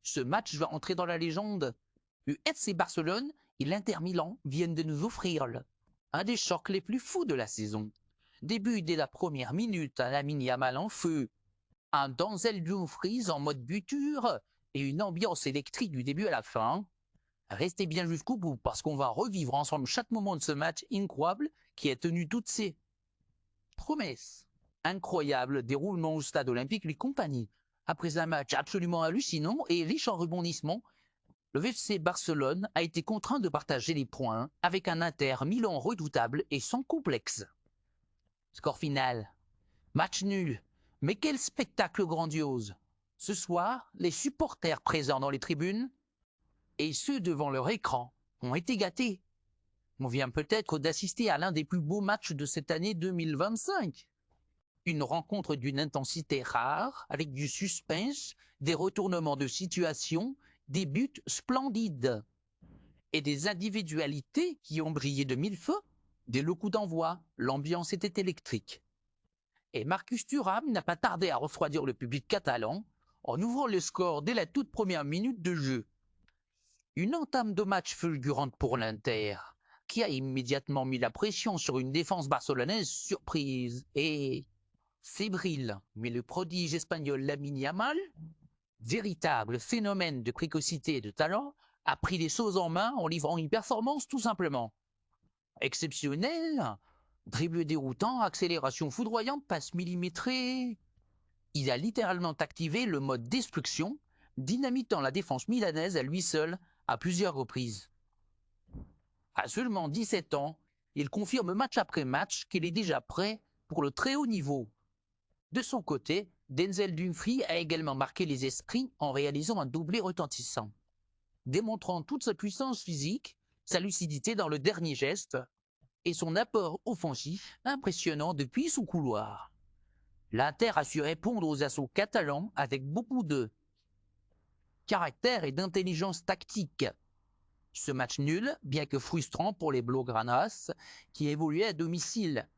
Ce match va entrer dans la légende. Le FC Barcelone et l'Inter Milan viennent de nous offrir un des chocs les plus fous de la saison. Début dès la première minute, un Lamine Yamal en feu, un Denzel Dumfries en mode buture et une ambiance électrique du début à la fin. Restez bien jusqu'au bout parce qu'on va revivre ensemble chaque moment de ce match incroyable qui a tenu toutes ses promesses. Incroyable déroulement au stade olympique et compagnie. Après un match absolument hallucinant et riche en rebondissements, le FC Barcelone a été contraint de partager les points avec un Inter Milan redoutable et sans complexe. Score final. Match nul. Mais quel spectacle grandiose. Ce soir, les supporters présents dans les tribunes et ceux devant leur écran ont été gâtés. On vient peut-être d'assister à l'un des plus beaux matchs de cette année 2025. Une rencontre d'une intensité rare, avec du suspense, des retournements de situation, des buts splendides et des individualités qui ont brillé de mille feux. Dès le coup d'envoi, l'ambiance était électrique. Et Marcus Thuram n'a pas tardé à refroidir le public catalan en ouvrant le score dès la toute première minute de jeu. Une entame de match fulgurante pour l'Inter, qui a immédiatement mis la pression sur une défense barcelonaise surprise et fébrile. Mais le prodige espagnol Lamine Yamal, véritable phénomène de précocité et de talent, a pris les choses en main en livrant une performance tout simplement exceptionnelle. Dribble déroutant, accélération foudroyante, passe millimétrée. Il a littéralement activé le mode destruction, dynamitant la défense milanaise à lui seul à plusieurs reprises. À seulement 17 ans, il confirme match après match qu'il est déjà prêt pour le très haut niveau. De son côté, Denzel Dumfries a également marqué les esprits en réalisant un doublé retentissant, démontrant toute sa puissance physique, sa lucidité dans le dernier geste et son apport offensif impressionnant depuis son couloir. L'Inter a su répondre aux assauts catalans avec beaucoup de caractère et d'intelligence tactique. Ce match nul, bien que frustrant pour les Blaugranas, qui évoluaient à domicile,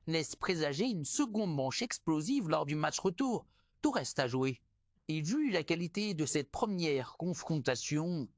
laisse présager une seconde manche explosive lors du match retour. Tout reste à jouer. Et vu la qualité de cette première confrontation,